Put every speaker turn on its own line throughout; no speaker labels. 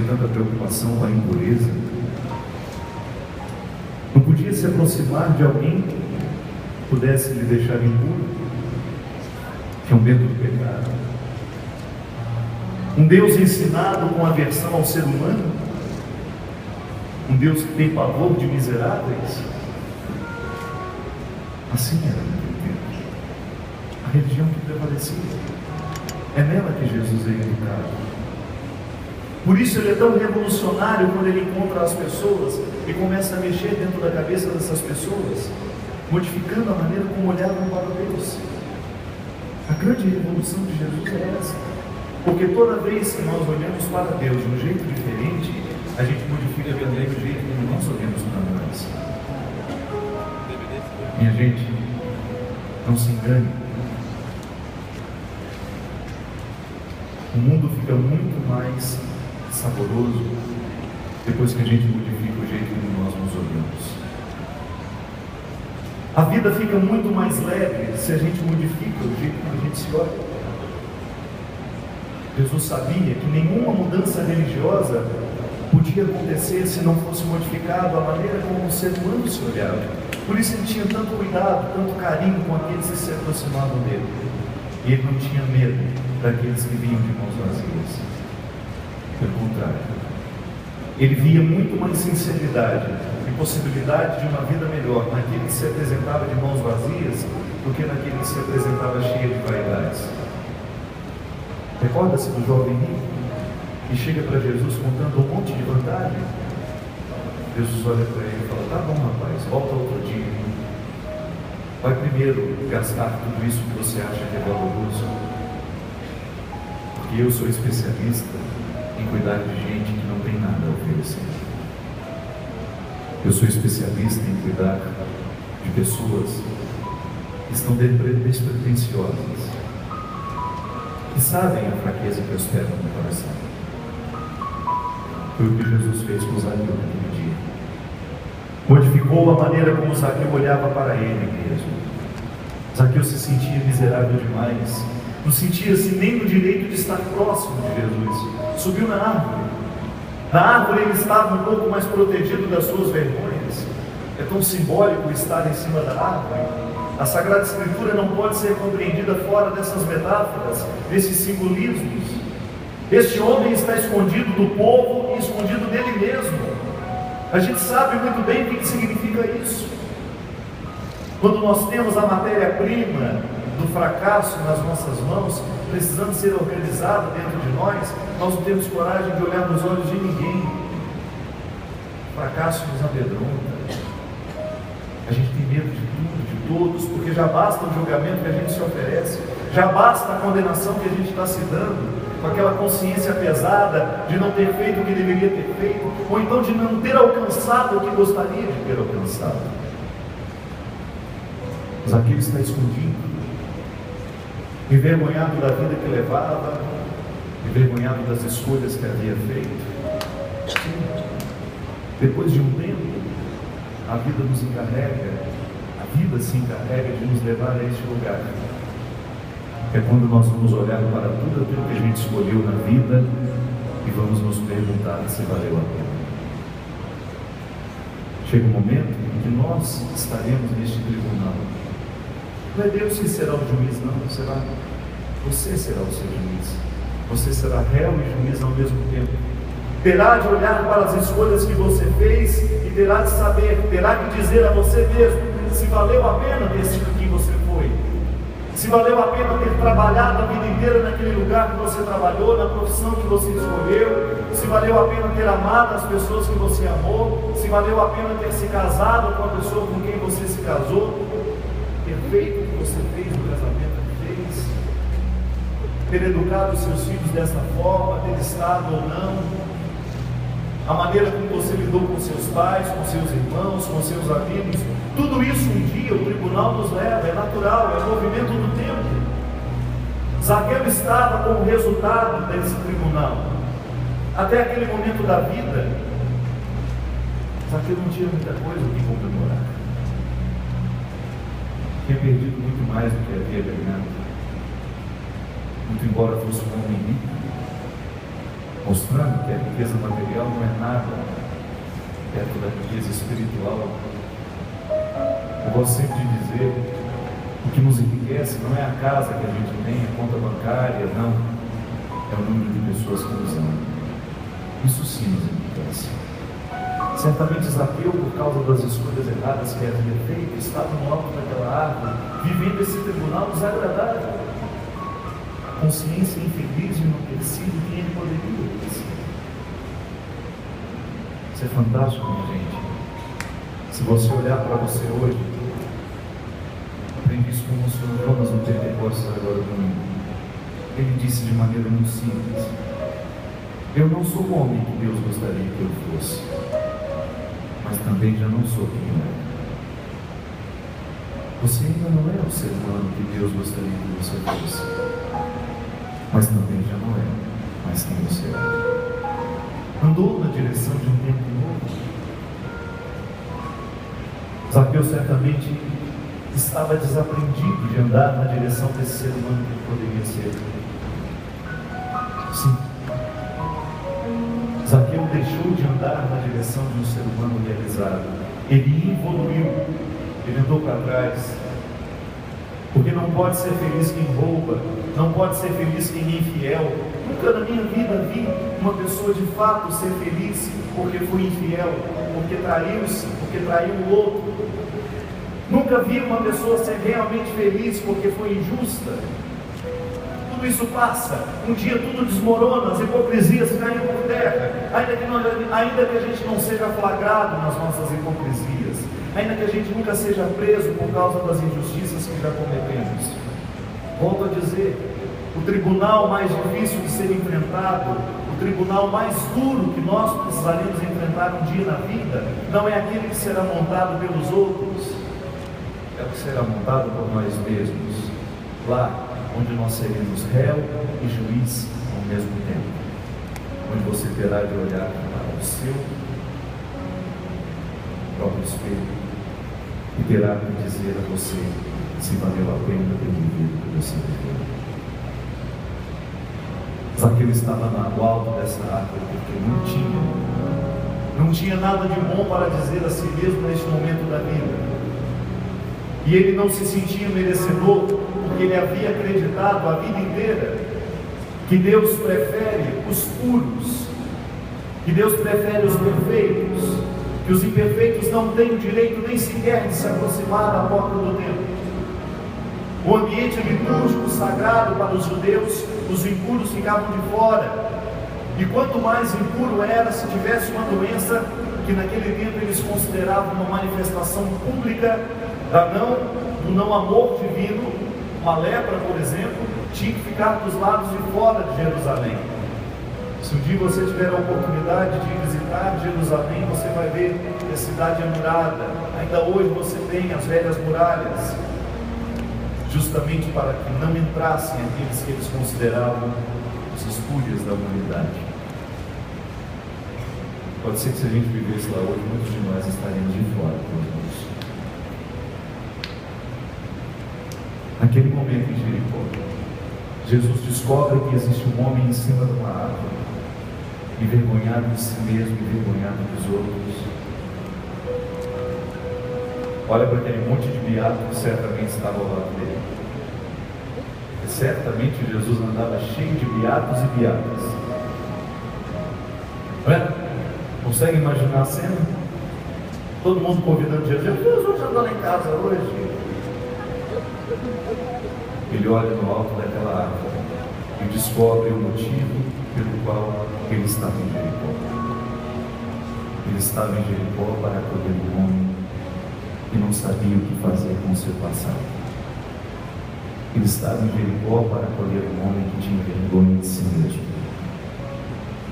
tanta preocupação com a impureza, não podia se aproximar de alguém que pudesse lhe deixar impuro. Tinha um medo do pecado. Um Deus ensinado com aversão ao ser humano, um Deus que tem pavor de miseráveis. Assim era naquele tempo a religião que prevalecia. É nela que Jesus é educado. Por isso ele é tão revolucionário quando ele encontra as pessoas e começa a mexer dentro da cabeça dessas pessoas, modificando a maneira como olhavam para Deus. A grande revolução de Jesus é essa, porque toda vez que nós olhamos para Deus de um jeito diferente, a gente modifica também o jeito como nós olhamos para nós. Minha gente, não se engane. O mundo fica muito mais saboroso depois que a gente modifica o jeito como nós nos olhamos. A vida fica muito mais leve se a gente modifica o jeito como a gente se olha. Jesus sabia que nenhuma mudança religiosa podia acontecer se não fosse modificado a maneira como o ser humano se olhava. Por isso ele tinha tanto cuidado, tanto carinho com aqueles que se aproximavam dele. E ele não tinha medo daqueles que vinham de mãos vazias. Pelo contrário, ele via muito mais sinceridade e possibilidade de uma vida melhor naquele que se apresentava de mãos vazias do que naquele que se apresentava cheio de vaidades. Recorda-se do jovem rico que chega para Jesus contando um monte de vantagem. Jesus olha para ele e fala: tá bom, rapaz, volta outro dia. Vai primeiro gastar tudo isso que você acha que é valoroso, porque eu sou especialista em cuidar de gente que não tem nada a oferecer. Eu sou especialista em cuidar de pessoas que estão despretensiosas, que sabem a fraqueza que hospeda no coração. Foi o que Jesus fez com Zaqueu naquele dia. Modificou a maneira como Zaqueu olhava para ele mesmo. Zaqueu se sentia miserável demais, não sentia-se nem no direito de estar próximo de Jesus. Subiu na árvore. Na árvore ele estava um pouco mais protegido das suas vergonhas. É tão simbólico estar em cima da árvore. A Sagrada Escritura não pode ser compreendida fora dessas metáforas, desses simbolismos. Este homem está escondido do povo e escondido dele mesmo. A gente sabe muito bem o que significa isso. Quando nós temos a matéria-prima do fracasso nas nossas mãos, precisando ser organizado dentro de nós não temos coragem de olhar nos olhos de ninguém. O fracasso nos amedronta. A gente tem medo de tudo, de todos, porque já basta o julgamento que a gente se oferece, já basta a condenação que a gente está se dando, com aquela consciência pesada de não ter feito o que deveria ter feito, ou então de não ter alcançado o que gostaria de ter alcançado. Mas aquele está escondido, envergonhado da vida que levava, envergonhado das escolhas que havia feito. Sim. Depois de um tempo, a vida nos encarrega, a vida se encarrega de nos levar a este lugar. É quando nós vamos olhar para tudo aquilo que a gente escolheu na vida e vamos nos perguntar se valeu a pena. Chega um momento em que nós estaremos neste tribunal. Não é Deus que será o juiz, não, será você será o seu juiz. Você será réu e juiz ao mesmo tempo. Terá de olhar para as escolhas que você fez e terá de saber, terá que dizer a você mesmo se valeu a pena ter sido quem você foi, se valeu a pena ter trabalhado a vida inteira naquele lugar que você trabalhou, na profissão que você escolheu, se valeu a pena ter amado as pessoas que você amou, se valeu a pena ter se casado com a pessoa com quem você se casou, ter feito o que você fez no casamento que fez, ter educado os seus filhos dessa forma, ter estado ou não, a maneira como você lidou com seus pais, com seus irmãos, com seus amigos, tudo isso um dia o tribunal nos leva, é natural, é o movimento do tempo. Zaqueu estava como resultado desse tribunal. Até aquele momento da vida, Zaqueu não tinha muita coisa o que comemorar. Tinha perdido muito mais do que havia ganhado. Muito embora fosse um homem rico, mostrando que a riqueza material não é nada perto da riqueza espiritual. Eu gosto sempre de dizer, o que nos enriquece não é a casa que a gente tem, a conta bancária, não. É o número de pessoas que nos amam. Isso sim nos enriquece. Certamente Zaqueu, por causa das escolhas erradas que havia feito, estava no alto daquela árvore, vivendo esse tribunal desagradável. A consciência infeliz de não ter sido quem ele poderia ter sido. Isso é fantástico, minha gente. Se você olhar para você hoje, aprendi isso com o Sr. Jonas no Pentecostes agora domingo. Ele disse de maneira muito simples: eu não sou o homem que Deus gostaria que eu fosse, mas também já não sou quem eu era. Você ainda não é o ser humano que Deus gostaria que você fosse, mas também já não é mais quem você é. Andou na direção de um tempo novo. Zaqueu certamente estava desaprendido de andar na direção desse ser humano que ele poderia ser. Sim. Zaqueu deixou de andar na direção de um ser humano realizado. Ele evoluiu, ele andou para trás. Porque não pode ser feliz quem rouba, não pode ser feliz quem é infiel. Nunca na minha vida vi uma pessoa de fato ser feliz porque foi infiel, porque traiu-se, porque traiu o outro. Nunca vi uma pessoa ser realmente feliz porque foi injusta. Tudo isso passa, um dia tudo desmorona, as hipocrisias caem por terra, ainda que a gente não seja flagrado nas nossas hipocrisias, ainda que a gente nunca seja preso por causa das injustiças que já cometemos. Volto a dizer, o tribunal mais difícil de ser enfrentado, o tribunal mais duro que nós precisaremos enfrentar um dia na vida, não é aquele que será montado pelos outros, é o que será montado por nós mesmos, lá onde nós seremos réu e juiz ao mesmo tempo, onde você terá de olhar para o seu próprio espelho e terá que dizer a você se valeu a pena ter vivido o que você viveu. Zaqueu estava no alto dessa árvore porque não tinha nada de bom para dizer a si mesmo neste momento da vida. E ele não se sentia merecedor, porque ele havia acreditado a vida inteira que Deus prefere os puros, que Deus prefere os perfeitos, que os imperfeitos não têm o direito nem sequer de se aproximar da porta do templo. O ambiente litúrgico sagrado para os judeus, os impuros ficavam de fora. E quanto mais impuro era, se tivesse uma doença que naquele tempo eles consideravam uma manifestação pública do não amor divino, uma lepra, por exemplo, tinha que ficar dos lados de fora de Jerusalém. Se um dia você tiver a oportunidade de visitar Jerusalém, você vai ver que a cidade é murada. Ainda hoje você tem as velhas muralhas, justamente para que não entrassem aqueles que eles consideravam os espúrios da humanidade. Pode ser que se a gente vivesse lá hoje, muitos de nós estaríamos de fora. Naquele momento em Jericó, Jesus descobre que existe um homem em cima de uma árvore, envergonhado de si mesmo, envergonhado dos outros. Olha para aquele monte de beato que certamente estava ao lado dele. E certamente Jesus andava cheio de beatos e beatas. Consegue imaginar a cena? Todo mundo convidando Jesus. Jesus andou lá em casa hoje. Ele olha no alto daquela árvore e descobre o motivo pelo qual ele estava em Jericó. Ele estava em Jericó para acolher um homem que não sabia o que fazer com o seu passado. Ele estava em Jericó para acolher um homem que tinha vergonha de si mesmo.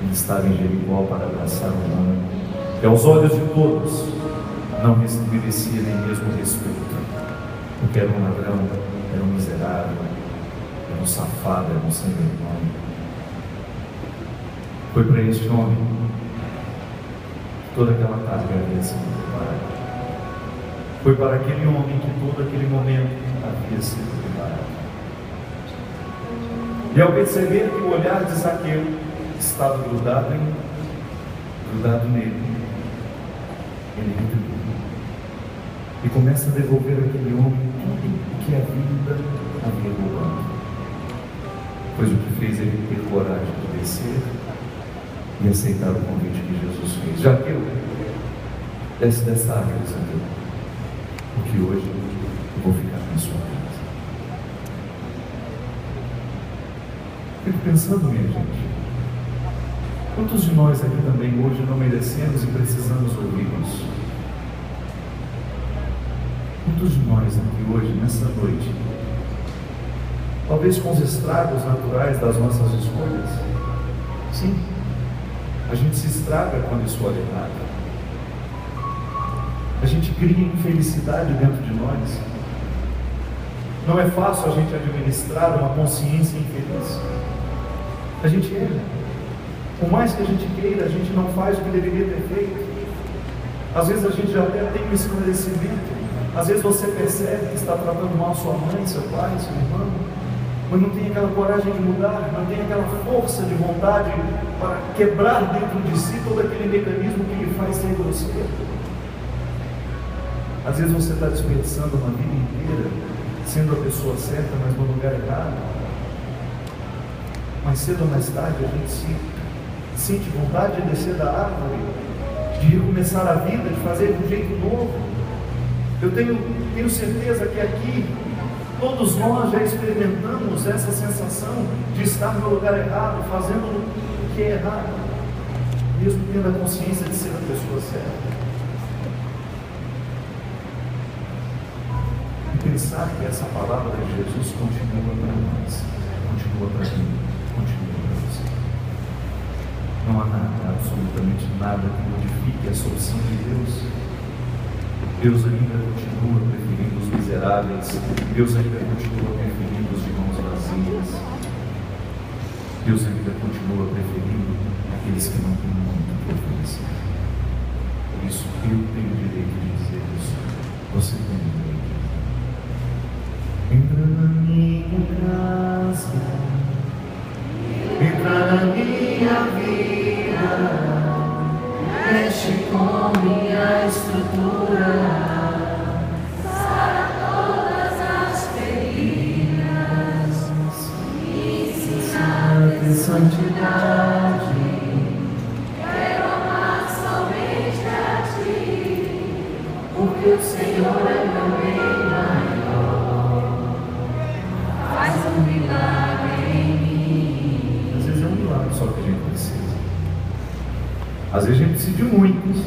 Ele estava em Jericó para abraçar um homem que, aos olhos de todos, não merecia nem mesmo respeito, porque era um ladrão, era um miserável, era um safado, era um sem vergonha. Foi para este homem que toda aquela carga havia sido preparada. Foi para aquele homem que todo aquele momento havia sido preparado. E ao perceber que o olhar de Zaqueu estava grudado nele, ele retribui e começa a devolver àquele homem tudo o que a vida havia roubado. Pois o que fez ele ter coragem de descer e aceitar o convite que Jesus fez. Zaqueu, desce dessa árvore, Zaqueu, porque hoje eu vou ficar na sua casa. Fico pensando, minha gente, quantos de nós aqui também hoje não merecemos e precisamos ouvir isso? Quantos de nós aqui hoje, nessa noite, talvez com os estragos naturais das nossas escolhas? Sim, a gente se estraga quando escolhe errado. A gente cria infelicidade dentro de nós. Não é fácil a gente administrar uma consciência infeliz. A gente erra. Por mais que a gente queira, a gente não faz o que deveria ter feito. Às vezes a gente já até tem um esclarecimento. Às vezes você percebe que está tratando mal sua mãe, seu pai, seu irmão, mas não tem aquela coragem de mudar, não tem aquela força de vontade para quebrar dentro de si todo aquele mecanismo que lhe faz ser grosseiro. Às vezes você está desperdiçando uma vida inteira sendo a pessoa certa, mas no lugar errado. Mais cedo ou mais tarde a gente sente vontade de descer da árvore, de recomeçar a vida, de fazer de um jeito novo. Eu tenho certeza que aqui todos nós já experimentamos essa sensação de estar no lugar errado, fazendo o que é errado, mesmo tendo a consciência de ser a pessoa certa. E pensar que essa palavra de Jesus continua para nós, continua para mim, continua para você. Não há nada, absolutamente nada que modifique essa opção de Deus. Deus ainda continua preferindo os miseráveis. Deus ainda continua preferindo os de mãos vazias. Deus ainda continua preferindo aqueles que não têm muito para oferecer. Por isso, eu tenho o direito de dizer isso. Você tem o direito. Entra na minha casa, entra na minha vida, mexe com minha estrutura,
sara todas as feridas, ensina em santidade. Quero amar somente a ti, porque o Senhor é meu bem maior. Faz um milagre em mim.
Às vezes é um milagre só que a gente precisa. Às vezes a gente precisa de muitos,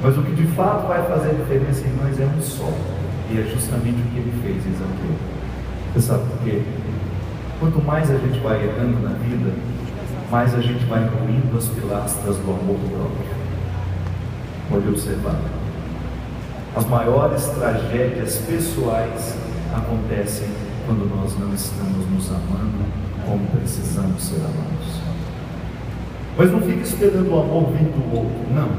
mas o que de fato vai fazer a diferença em nós é um só. E é justamente o que ele fez em Zaqueu. Você sabe por quê? Quanto mais a gente vai errando na vida, mais a gente vai ruindo as pilastras do amor próprio. Pode observar. As maiores tragédias pessoais acontecem quando nós não estamos nos amando como precisamos ser amados. Mas não fique esperando o amor vir do outro, não.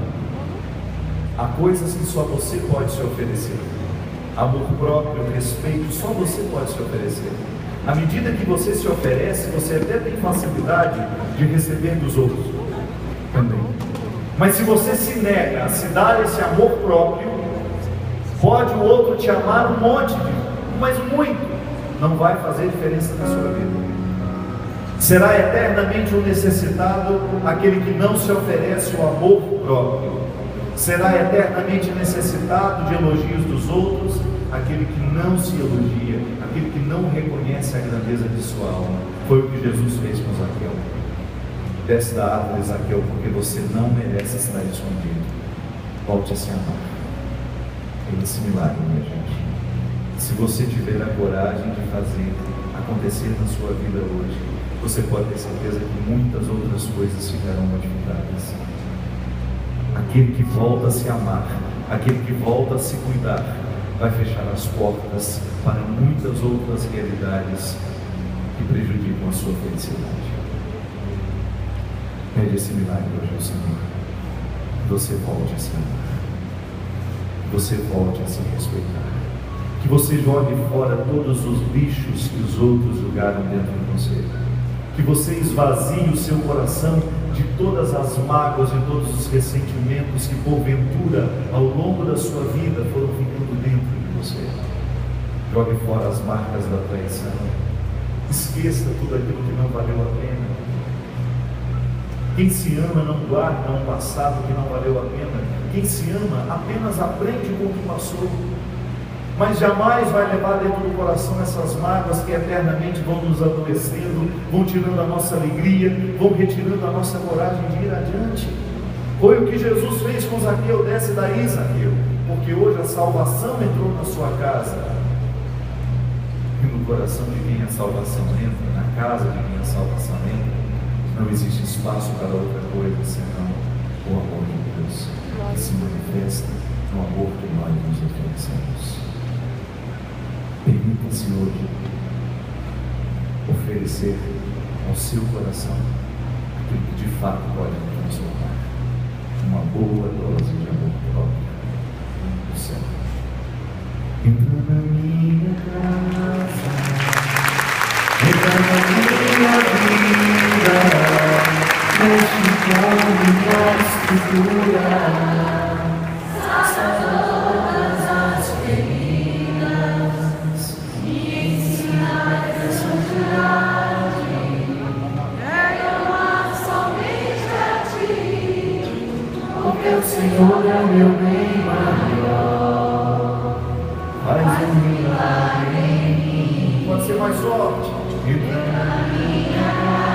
Há coisas que só você pode se oferecer. Amor próprio, respeito, só você pode se oferecer. À medida que você se oferece, você até tem facilidade de receber dos outros também. Mas se você se nega a se dar esse amor próprio, pode o outro te amar um monte, mas muito, não vai fazer diferença na sua vida. Será eternamente um necessitado aquele que não se oferece o amor próprio. Será eternamente necessitado de elogios dos outros aquele que não se elogia, aquele que não reconhece a grandeza de sua alma. Foi o que Jesus fez com Zaqueu. Desce da árvore, Zaqueu, porque você não merece estar escondido. Volte a se amar. É esse milagre, minha gente. Se você tiver a coragem de fazer acontecer na sua vida hoje, você pode ter certeza que muitas outras coisas ficarão modificadas. Aquele que volta a se amar, aquele que volta a se cuidar, vai fechar as portas para muitas outras realidades que prejudicam a sua felicidade. Pede esse milagre hoje ao Senhor. Que você volte a se amar. Que você volte a se respeitar. Que você jogue fora todos os lixos que os outros jogaram dentro de você. Que você esvazie o seu coração de todas as mágoas e todos os ressentimentos que porventura ao longo da sua vida foram ficando dentro de você. Jogue fora as marcas da traição. Esqueça tudo aquilo que não valeu a pena. Quem se ama não guarda um passado que não valeu a pena. Quem se ama apenas aprende com o que passou, mas jamais vai levar dentro do coração essas mágoas que eternamente vão nos adoecendo, vão tirando a nossa alegria, vão retirando a nossa coragem de ir adiante. Foi o que Jesus fez com Zaqueu. Desce daí, Zaqueu, porque hoje a salvação entrou na sua casa. E no coração de quem a salvação entra, na casa de quem a salvação entra, não existe espaço para outra coisa senão o amor de Deus, que se manifesta no amor que nós nos oferecemos. Permita-se hoje oferecer ao seu coração aquilo que de fato pode transformar uma boa dose de amor próprio do céu. Entra na minha casa, entra na minha vida, mexe com minha estrutura.
O Senhor é meu bem maior.
Faz um milagre em mim. Pode ser mais forte.
Entra na minha casa.